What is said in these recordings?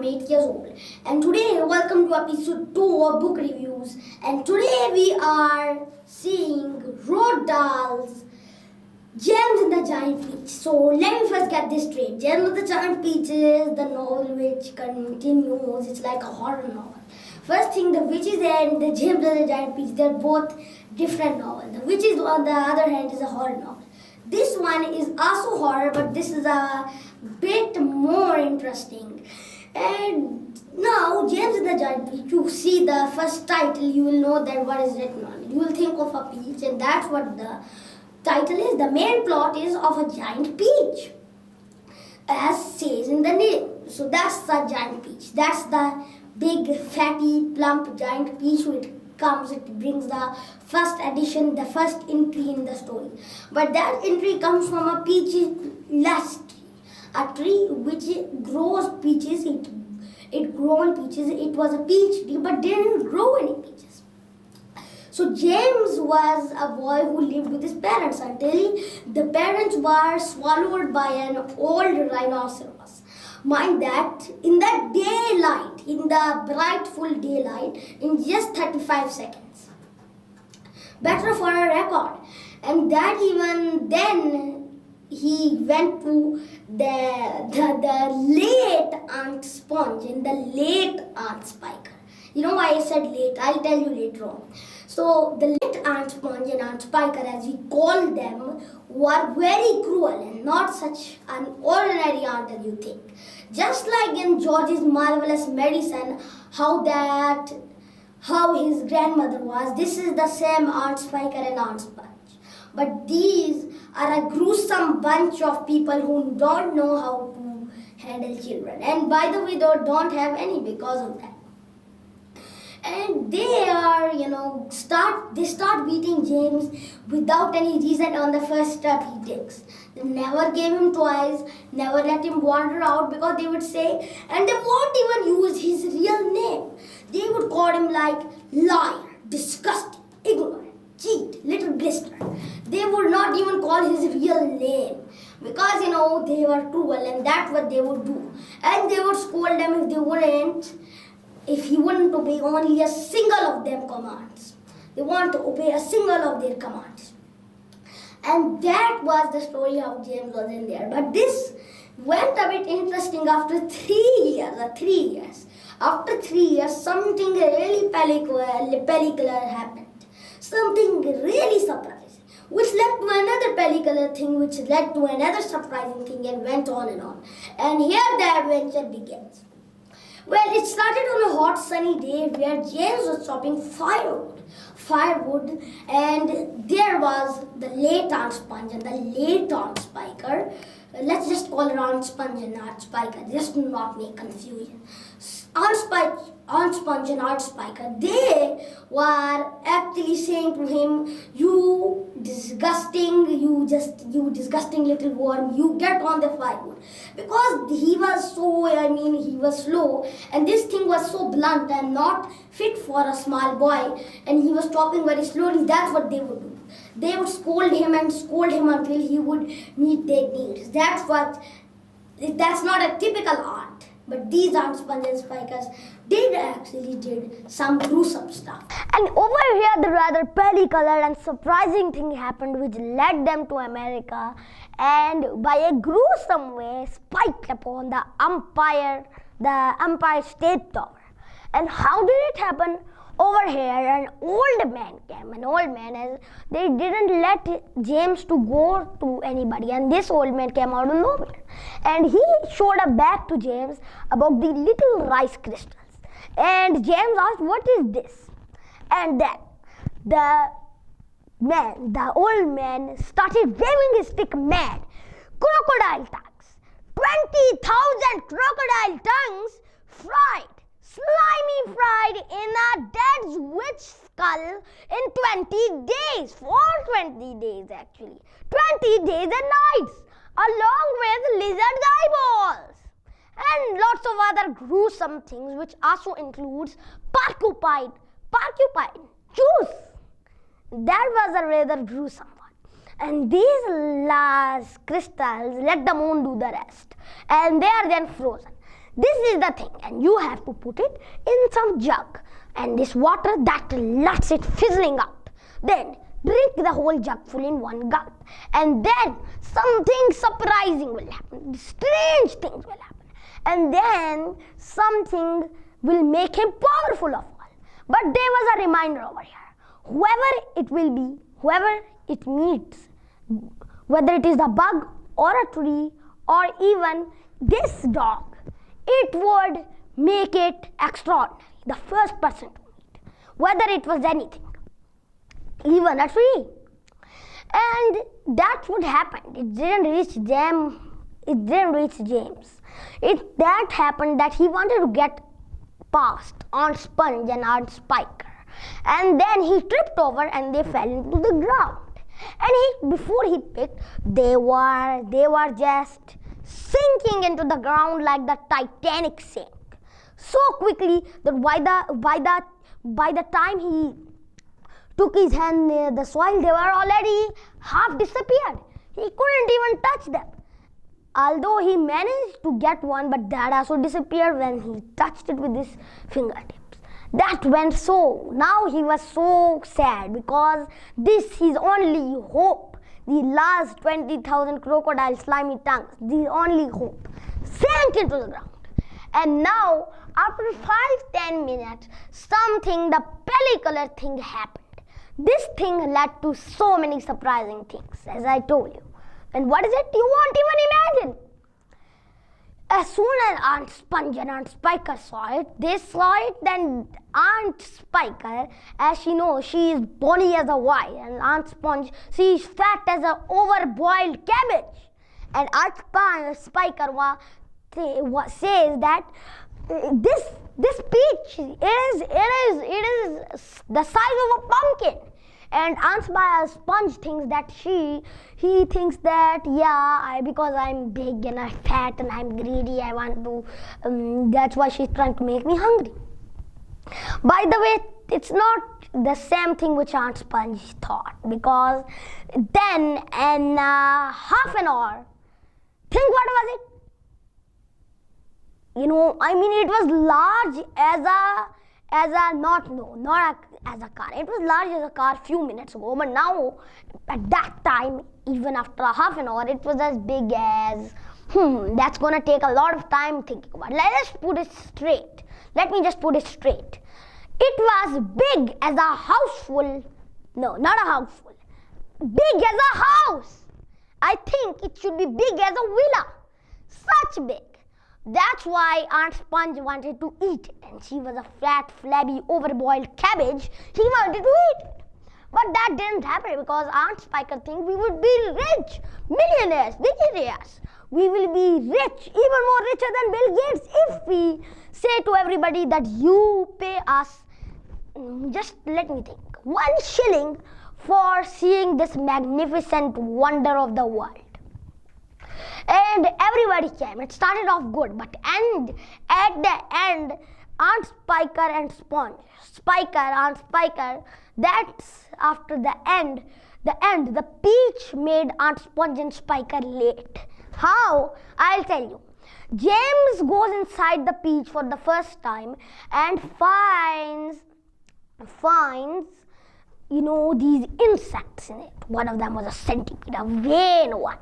I'm 8 years old, and today welcome to episode 2 of book reviews. And today we are seeing Roald Dahl's Gems in the Giant Peach. So let me first get this straight. Gems in the Giant Peach is the novel which continues. It's like a horror novel. First thing, The Witches and the Gems in the Giant Peach, they're both different novels. The Witches, on the other hand, is a horror novel. This one is also horror, but this is a bit more interesting. And now, Gems in the Giant Peach, you see the first title, you will know that what is written on it. You will think of a peach, and that's what the title is. The main plot is of a giant peach, as says in the name. So that's the giant peach. That's the big, fatty, plump giant peach. It brings the first edition, the first entry in the story. But that entry comes from a peachless tree, a tree which grows peaches. It grown peaches. It was a peach tree, but didn't grow any peaches. So James was a boy who lived with his parents until the parents were swallowed by an old rhinoceros. Mind that, in the daylight, in the bright full daylight, in just 35 seconds. Better for a record. And that even then, he went to the late Aunt Sponge and the late Aunt Spiker. You know why I said late? I'll tell you later on. So the late Aunt Sponge and Aunt Spiker, as we call them, were very cruel and not such an ordinary aunt as you think. Just like in George's Marvelous Medicine, how his grandmother was, this is the same Aunt Spiker and Aunt Sponge. But these are a gruesome bunch of people who don't know how to handle children. And by the way, they don't have any because of that. And they are, they start beating James without any reason on the first step he takes. They never gave him toys, never let him wander out because they would say, and they won't even use his real name. They would call him like liar, disgusting, ignorant, cheat, little blister. They would not even call his real name because, they were cruel and that's what they would do. And they would scold him if he wouldn't obey only a single of their commands. They want to obey a single of their commands. And that was the story how James was in there. But this went a bit interesting after 3 years. After 3 years, something really pellicular happened. Something really surprising, which led to another pellicular thing, which led to another surprising thing, and went on and on. And here the adventure begins. Well, it started on a hot sunny day where James was chopping firewood, and there was the late Aunt Sponge and the late Aunt Spiker. Let's just call her Aunt Sponge and Aunt Spiker, just to not make confusion. Aunt Sponge and Aunt Spiker, they were actually saying to him, you disgusting little worm, you get on the firewood. Because he was slow, and this thing was so blunt and not fit for a small boy, and he was chopping very slowly. That's what they would do. They would scold him until he would meet their needs. That's not a typical aunt. But these Aunt Sponge and Spikers did some gruesome stuff. And over here, the rather pellicular and surprising thing happened which led them to America and by a gruesome way spiked upon the Empire State Tower. And how did it happen? Over here, an old man came. They didn't let James to go to anybody, and this old man came out of nowhere. And he showed a bag to James about the little rice crystals. And James asked, what is this? And then the old man started waving his stick mad. Crocodile tongues. 20,000 crocodile tongues slimy fried in a dead witch skull in 20 days. For 20 days actually. 20 days and nights. Along with lizard eyeballs. And lots of other gruesome things which also includes porcupine juice. That was a rather gruesome one. And these last crystals let the moon do the rest. And they are then frozen. This is the thing, and you have to put it in some jug, and this water that lets it fizzling out. Then drink the whole jug full in one gulp, and then something surprising will happen. Strange things will happen, and then something will make him powerful of all. But there was a reminder over here. Whoever it will be, whoever it meets, whether it is a bug or a tree or even this dog, it would make it extraordinary. The first person to meet, whether it was anything, even a tree. And that's what happened. It didn't reach them. It didn't reach James. That happened that he wanted to get past Aunt Sponge and Aunt Spiker, and then he tripped over and they fell into the ground. And before he picked, they were just sinking into the ground like the Titanic sank so quickly that by the time he took his hand near the soil, they were already half disappeared. He couldn't even touch them. Although he managed to get one, but that also disappeared when he touched it with his fingertips. That went so. Now he was so sad because this his only hope, the last 20,000 crocodile slimy tongues, the only hope, sank into the ground. And now, after 5-10 minutes, the pellicular thing happened. This thing led to so many surprising things, as I told you. And what is it? You won't even imagine. As soon as Aunt Sponge and Aunt Spiker saw it, then Aunt Spiker, as she knows, she is bony as a wire, and Aunt Sponge, she is fat as an overboiled cabbage. And Aunt Spiker says that this peach is the size of a pumpkin. And Aunt Sponge thinks that he thinks that because I'm big and I'm fat and I'm greedy, I want to. That's why she's trying to make me hungry. By the way, it's not the same thing which Aunt Sponge thought, because then in half an hour, think what was it? It was large as a car. It was large as a car a few minutes ago, but now at that time, even after a half an hour, it was as big as that's gonna take a lot of time thinking about it. Let me just put it straight. It was big as a house full. No, not a house full. Big as a house. I think it should be big as a villa. Such big. That's why Aunt Sponge wanted to eat it, and she was a fat, flabby, overboiled cabbage. He wanted to eat it. But that didn't happen because Aunt Spiker thinks we would be rich, millionaires, billionaires. We will be rich, even more richer than Bill Gates, if we say to everybody that you pay us, just let me think, 1 shilling for seeing this magnificent wonder of the world. And everybody came. It started off good, but at the end, Aunt Spiker and Aunt Spiker, that's after the end, the peach made Aunt Sponge and Spiker late. How? I'll tell you. James goes inside the peach for the first time and finds these insects in it. One of them was a centipede, a vain one,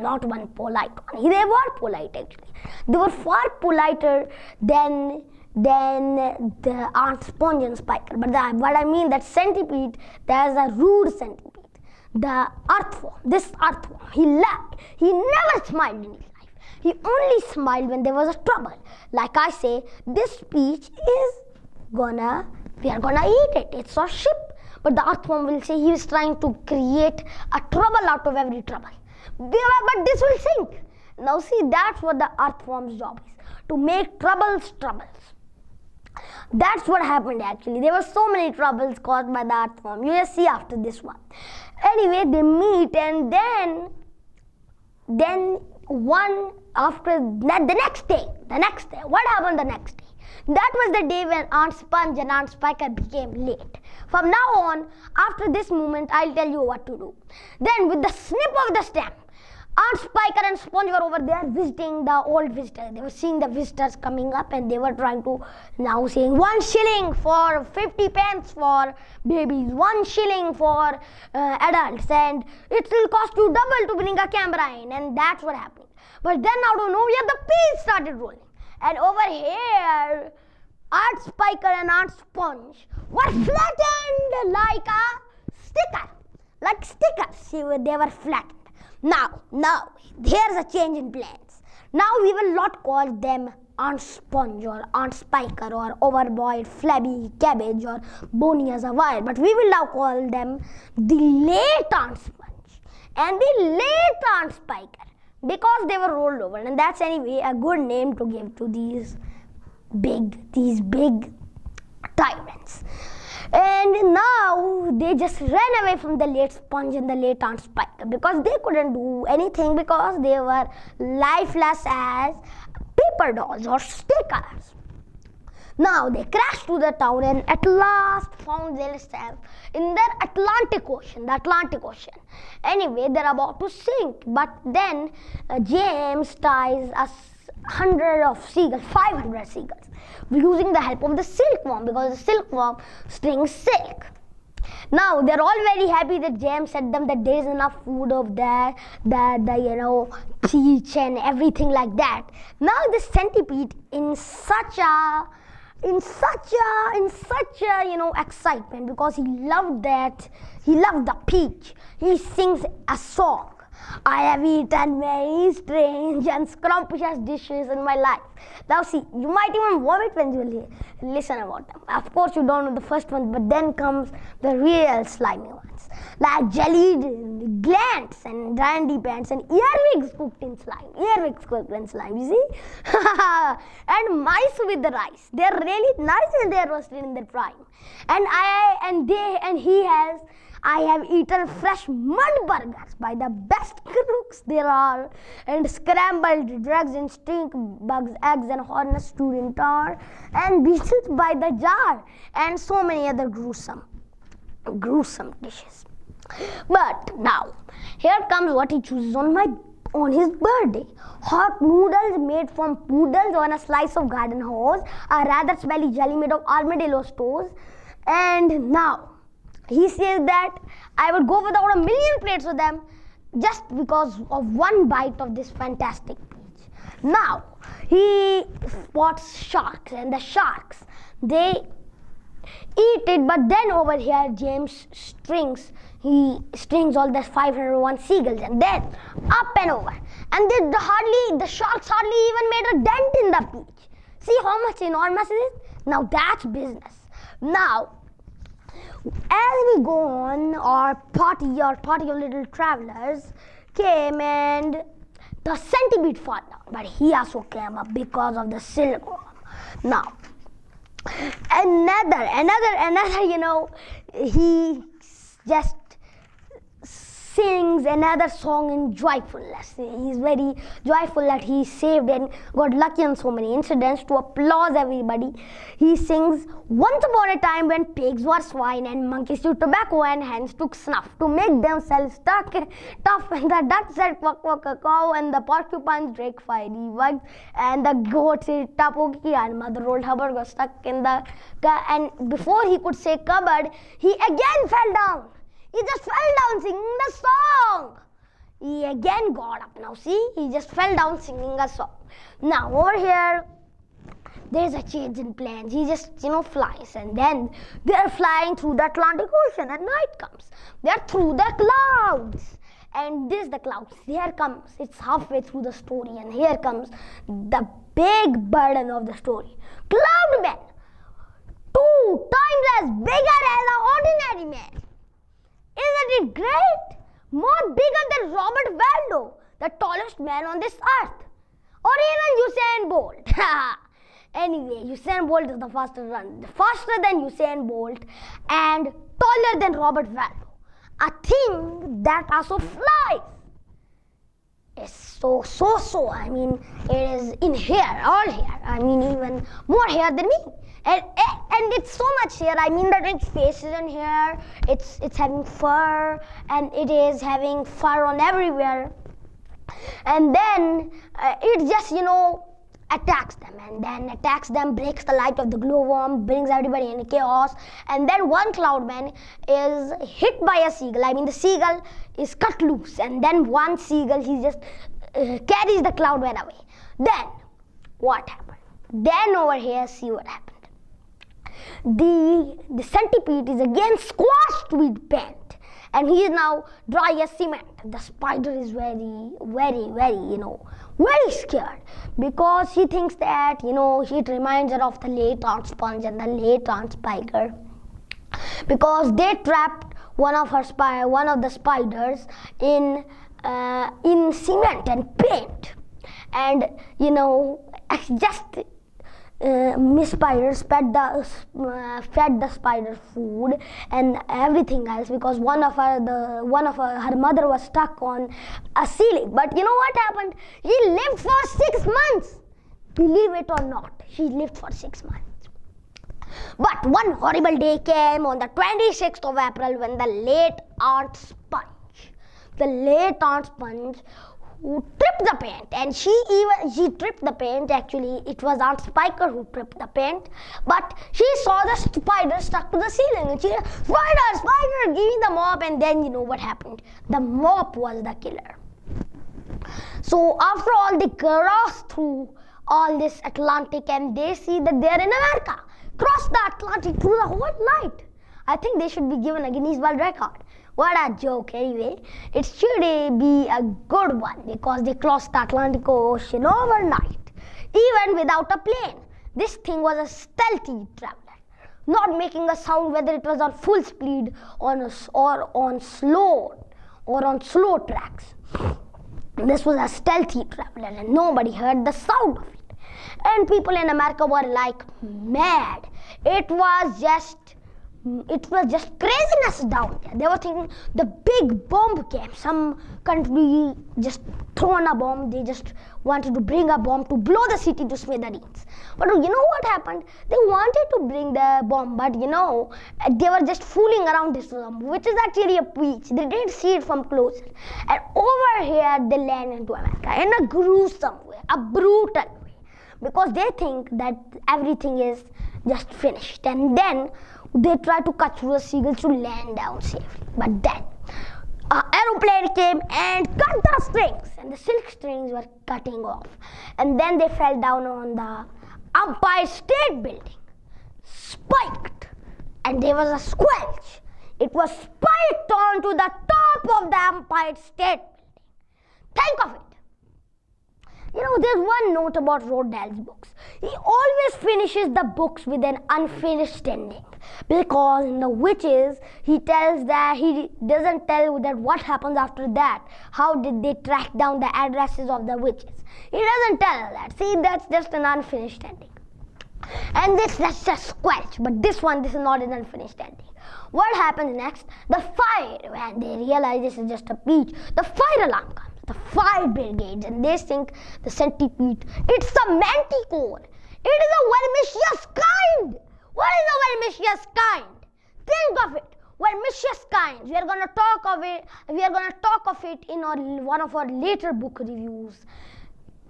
not one polite one. They were polite actually. They were far politer than the Aunt Sponge and Spiker. But what I mean, that centipede, there's a rude centipede. The this earthworm, he never smiled in his life. He only smiled when there was a trouble. Like I say, this peach we are gonna eat it. It's our ship. But the earthworm will say he is trying to create a trouble out of every trouble. But this will sink. Now see, that's what the earthworm's job is, to make troubles. That's what happened actually. There were so many troubles caused by the earthworm. You will see after this one. Anyway, they meet, and then one after that, the next day, what happened the next day? That was the day when Aunt Sponge and Aunt Spiker became late. From now on, after this moment, I'll tell you what to do. Then with the snip of the stem, Aunt Spiker and Sponge were over there visiting the old visitors. They were seeing the visitors coming up and they were trying to now saying 1 shilling for 50 pence for babies, 1 shilling for adults, and it will cost you double to bring a camera in, and that's what happened. But then out of nowhere the peas started rolling, and over here Aunt Spiker and Aunt Sponge were flattened like a sticker, like stickers. They were flattened. Now, here's a change in plans. Now we will not call them Aunt Sponge or Aunt Spiker or overboiled flabby cabbage or bony as a wire, but we will now call them the late Aunt Sponge and the late Aunt Spiker because they were rolled over, and that's anyway a good name to give to these big tyrants. And now they just ran away from the late Sponge and the late Aunt Spiker because they couldn't do anything because they were lifeless as paper dolls or stickers. Now they crashed to the town and at last found themselves in the Atlantic Ocean. Anyway, they're about to sink, but then James ties 500 seagulls, using the help of the silkworm because the silkworm strings silk. Now they're all very happy that James said them that there is enough food of that peach and everything like that. Now the centipede in such a excitement because he loved the peach. He sings a song. I have eaten many strange and scrumptious dishes in my life. Now see, you might even vomit when you listen about them. Of course you don't know the first one, but then comes the real slimy ones, like jellied glands and dandy pants and earwigs cooked in slime, you see. And mice with the rice. They're really nice when they're roasted in their prime. I have eaten fresh mud burgers by the best cooks there are, and scrambled drugs and stink bugs, eggs and hornets stewed in tar, and beetles by the jar, and so many other gruesome dishes. But now, here comes what he chooses on his birthday. Hot noodles made from poodles on a slice of garden hose, a rather smelly jelly made of armadillo's toes, and now he says that I will go without 1,000,000 plates of them just because of one bite of this fantastic peach. Now, he spots sharks, and the sharks, they eat it, but then over here James strings all the 501 seagulls and then up and over. And the sharks hardly even made a dent in the peach. See how much enormous it is? Now that's business. Now, as we go on, our party of little travelers came and the centipede fell down, but he also came up because of the silkworm. Now, another, he just sings another song in joyfulness. He's very joyful that he saved and got lucky on so many incidents. To applause everybody, he sings, once upon a time when pigs were swine and monkeys took tobacco and hens took snuff to make themselves tough, and the duck said quack quack a cow, and the porcupines drank fiery wugs, and the goat said tapoki, and Mother Old Hubbard got stuck in the and before he could say cupboard, he again fell down. He just fell down singing the song. He again got up. Now see, he just fell down singing a song. Now over here, there's a change in plans. He just, flies, and then they're flying through the Atlantic Ocean, and night comes. They're through the clouds. And this the clouds. Here comes, it's halfway through the story, and here comes the big burden of the story. Cloudman, 2 times as bigger as an ordinary man. Isn't it great? More bigger than Robert Waldo, the tallest man on this earth. Or even Usain Bolt. Anyway, Usain Bolt is the fastest runner. Faster than Usain Bolt and taller than Robert Waldo. A thing that also flies. It's so. I mean, it is in here, all here. I mean, even more here than me. And it's so much here. I mean that its face is in here. It's having fur, and it is having fur on everywhere. And then it just, attacks them, and then attacks them, breaks the light of the glowworm, brings everybody in chaos. And then one cloudman is hit by a seagull. I mean, the seagull is cut loose, and then one seagull, he just carries the cloudman away. Then what happened? Then over here, see what happened. The centipede is again squashed with paint, and he is now dry as cement. The spider is very, very, very, very scared, because she thinks that, it reminds her of the late Aunt Sponge and the late Aunt Spiker, because they trapped one of the spiders in cement and paint. And just Miss Spider fed the spider food and everything else, because her mother was stuck on a ceiling. But you know what happened? She lived for 6 months. Believe it or not, she lived for 6 months. But one horrible day came on the 26th of April, when the late Aunt Sponge, who tripped the paint, and she tripped the paint. Actually, it was Aunt Spiker who tripped the paint, but she saw the spider stuck to the ceiling, and she said, spider, give me the mop. And then you know what happened? The mop was the killer. So after all, they cross through all this Atlantic, and they see that they're in America. Cross the Atlantic through the whole night. I think they should be given a Guinness World Record. What a joke, anyway. It should be a good one, because they crossed the Atlantic Ocean overnight, even without a plane. This thing was a stealthy traveler, not making a sound whether it was on full speed or on slow tracks. This was a stealthy traveler, and nobody heard the sound of it. And people in America were like mad. It was just craziness down there. They were thinking the big bomb came. Some country just thrown a bomb. They just wanted to bring a bomb to blow the city to smithereens. But you know what happened? They wanted to bring the bomb, but they were just fooling around this bomb, which is actually a peach. They didn't see it from closer. And over here, they land into America in a gruesome way, a brutal way, because they think that everything is just finished. And then they try to cut through the seagulls to land down safely. But then an aeroplane came and cut the strings, and the silk strings were cutting off. And then they fell down on the Empire State Building, spiked, and there was a squelch. It was spiked onto the top of the Empire State Building. Think of it. There's one note about Roald Dahl's books. He always finishes the books with an unfinished ending, because in the Witches, he doesn't tell that what happens after that. How did they track down the addresses of the witches? He doesn't tell that. See, that's just an unfinished ending. And that's just squelch. But this is not an unfinished ending. What happens next? The fire. When they realize this is just a peach, the fire alarm comes. The fire brigades, and they think the centipede, it's a manticore. It is a vermicious kind. What is a vermicious kind? Think of it. Vermicious kind. We are going to talk of it in one of our later book reviews.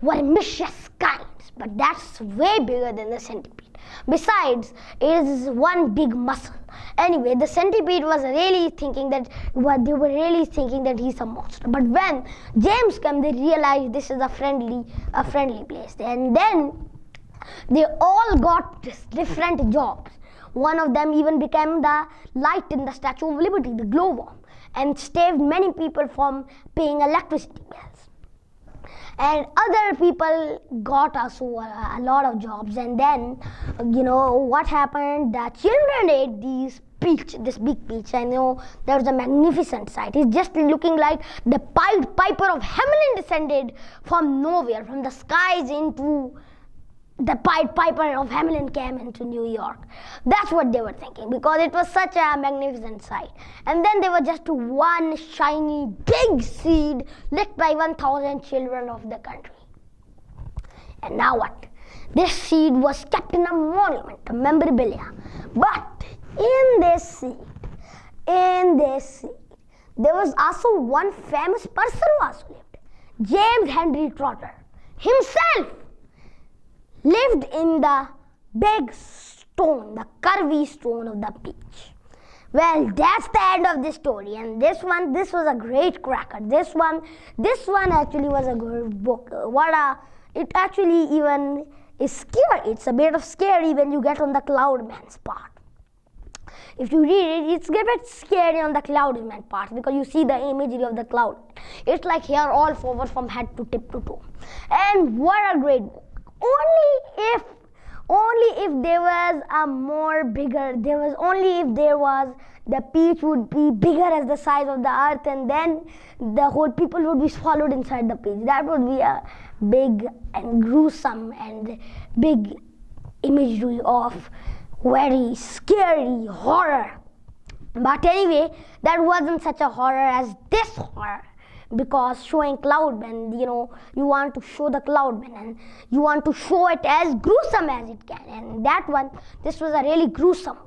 Vermicious kinds, but that's way bigger than the centipede. Besides, it is one big muscle. Anyway, the centipede was really thinking that he's a monster. But when James came, they realized this is a friendly place. And then they all got different jobs. One of them even became the light in the Statue of Liberty, the glowworm, and saved many people from paying electricity bills. And other people got also a lot of jobs. And then, what happened? The children ate this big peach. I know there was a magnificent sight. It's just looking like the Pied Piper of Hamelin descended from nowhere, from the skies into the Pied Piper of Hamelin came into New York. That's what they were thinking, because it was such a magnificent sight. And then there was just one shiny big seed licked by 1,000 children of the country. And now what? This seed was kept in a monument, a memorabilia. But in this seed, there was also one famous person who also lived. James Henry Trotter himself lived in the big stone, the curvy stone of the beach. Well, that's the end of this story, and this was a great cracker. This one actually was a good book. It actually even is scary. It's a bit of scary when you get on the Cloudman's part. If you read it, it's a bit scary on the Cloudman part because you see the imagery of the cloud. It's like hair all forward from head to tip to toe. And what a great book. Only if there was a more bigger, the peach would be bigger as the size of the earth, and then the whole people would be swallowed inside the peach. That would be a big and gruesome and big imagery of very scary horror. But anyway, that wasn't such a horror as this horror, because showing Cloudman, you want to show the Cloudman and you want to show it as gruesome as it can, and this was a really gruesome one.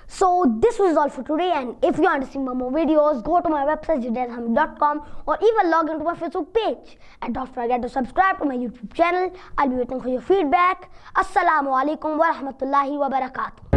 So this was all for today, and if you want to see more videos, go to my website zidanehamid.com, or even log into my Facebook page. And don't forget to subscribe to my YouTube channel. I'll be waiting for your feedback. Assalamu alaikum wa rahmatullahi wa barakatuh.